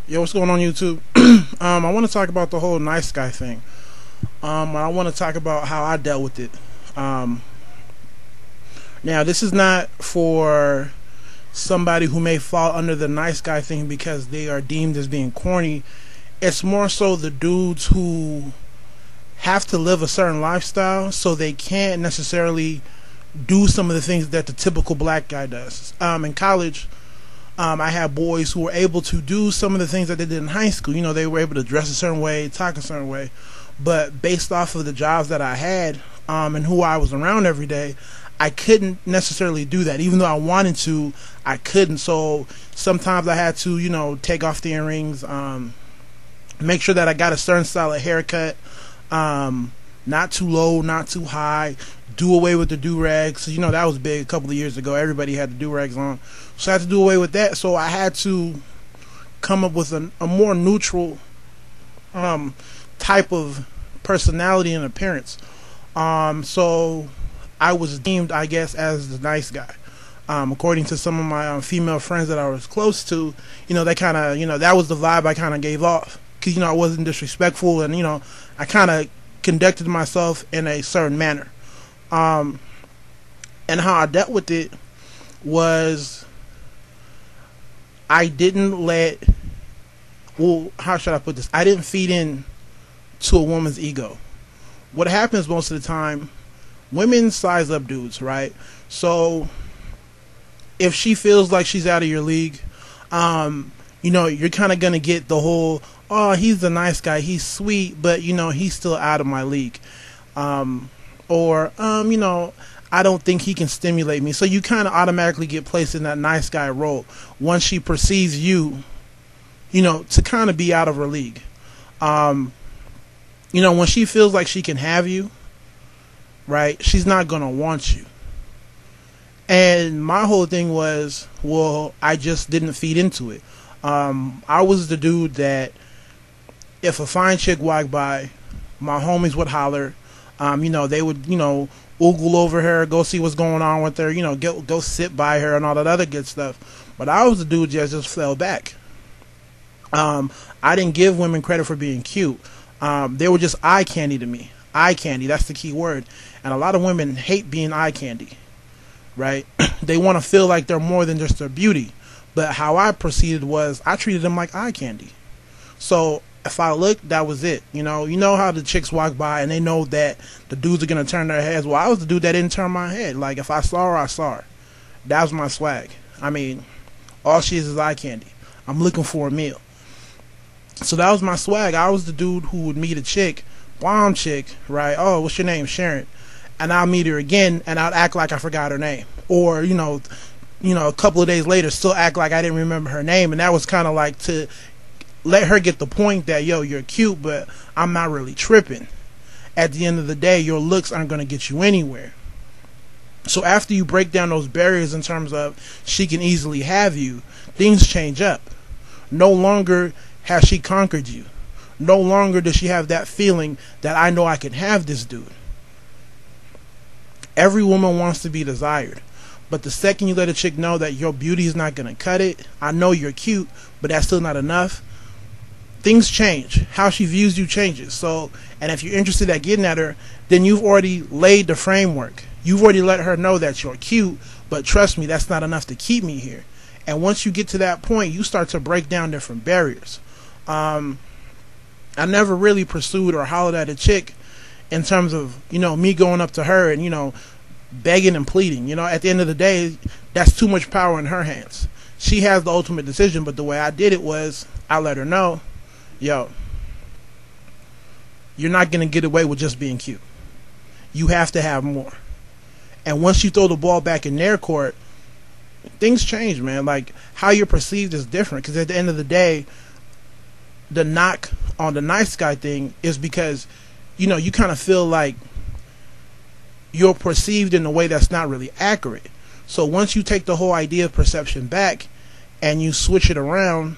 Yo, what's going on YouTube? I want to talk about the whole nice guy thing. I want to talk about how I dealt with it. Um, Now, this is not for somebody who may fall under the nice guy thing because they are deemed as being corny. It's more so the dudes who have to live a certain lifestyle, so they can't necessarily do some of the things that the typical black guy does. In college, I had boys who were able to do some of the things that they did in high school. You know, they were able to dress a certain way, talk a certain way, but based off of the jobs that I had, and who I was around every day, I couldn't necessarily do that. Even though I wanted to, I couldn't. So sometimes I had to, take off the earrings, make sure that I got a certain style of haircut, not too low, not too high, do away with the do-rags. So, that was big a couple of years ago. Everybody had the do-rags on. So I had to do away with that. So I had to come up with a more neutral type of personality and appearance. So I was deemed, I guess, as the nice guy. According to some of my female friends that I was close to, they kind of, that was the vibe I kind of gave off. Because, I wasn't disrespectful and, I kind of conducted myself in a certain manner. And how I dealt with it was I didn't how should I put this? I didn't feed in to a woman's ego. What happens most of the time, women size up dudes, right? So if she feels like she's out of your league, you're kind of going to get the whole, oh, he's the nice guy, he's sweet, but, he's still out of my league. I don't think he can stimulate me. So you kind of automatically get placed in that nice guy role once she perceives you, to kind of be out of her league. When she feels like she can have you, right, she's not going to want you. And my whole thing was, well, I just didn't feed into it. I was the dude that if a fine chick walked by, my homies would holler. They would, oogle over her, go see what's going on with her, go sit by her and all that other good stuff. But I was the dude that just fell back. I didn't give women credit for being cute. They were just eye candy to me. Eye candy, that's the key word. And a lot of women hate being eye candy, right? They want to feel like they're more than just their beauty. But how I proceeded was I treated them like eye candy. So if I looked, that was it. You know how the chicks walk by and they know that the dudes are going to turn their heads. Well, I was the dude that didn't turn my head. Like, if I saw her, I saw her. That was my swag. I mean, all she is eye candy. I'm looking for a meal. So that was my swag. I was the dude who would meet a chick, bomb chick, right? Oh, what's your name? Sharon. And I'll meet her again and I'll act like I forgot her name. Or, a couple of days later, still act like I didn't remember her name. And that was kind of like to let her get the point that, yo, you're cute, but I'm not really tripping. At the end of the day, your looks aren't going to get you anywhere. So after you break down those barriers in terms of she can easily have you, things change up. No longer has she conquered you. No longer does she have that feeling that I know I can have this dude. Every woman wants to be desired. But the second you let a chick know that your beauty is not going to cut it, I know you're cute, but that's still not enough, things change. How she views you changes. So, and if you're interested at getting at her, then you've already laid the framework. You've already let her know that you're cute, but trust me, that's not enough to keep me here. And once you get to that point, you start to break down different barriers. I never really pursued or hollered at a chick in terms of, me going up to her and, begging and pleading. At the end of the day, that's too much power in her hands. She has the ultimate decision, but the way I did it was I let her know, yo, you're not going to get away with just being cute. You have to have more. And once you throw the ball back in their court, things change, man. Like, how you're perceived is different. Because at the end of the day, the knock on the nice guy thing is because, you kind of feel like you're perceived in a way that's not really accurate. So once you take the whole idea of perception back and you switch it around,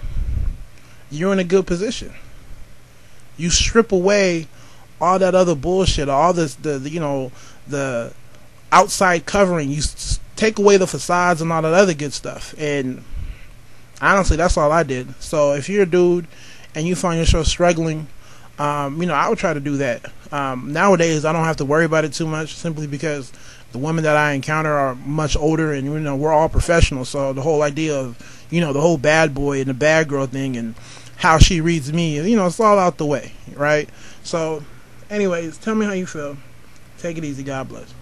you're in a good position. You strip away all that other bullshit, all this, the outside covering. You take away the facades and all that other good stuff, and Honestly, that's all I did. So if you're a dude and you find yourself struggling, I would try to do that. Nowadays, I don't have to worry about it too much, simply because the women that I encounter are much older, and we're all professionals. So the whole idea of the whole bad boy and the bad girl thing and how she reads me, it's all out the way, right? So, anyways, tell me how you feel. Take it easy. God bless.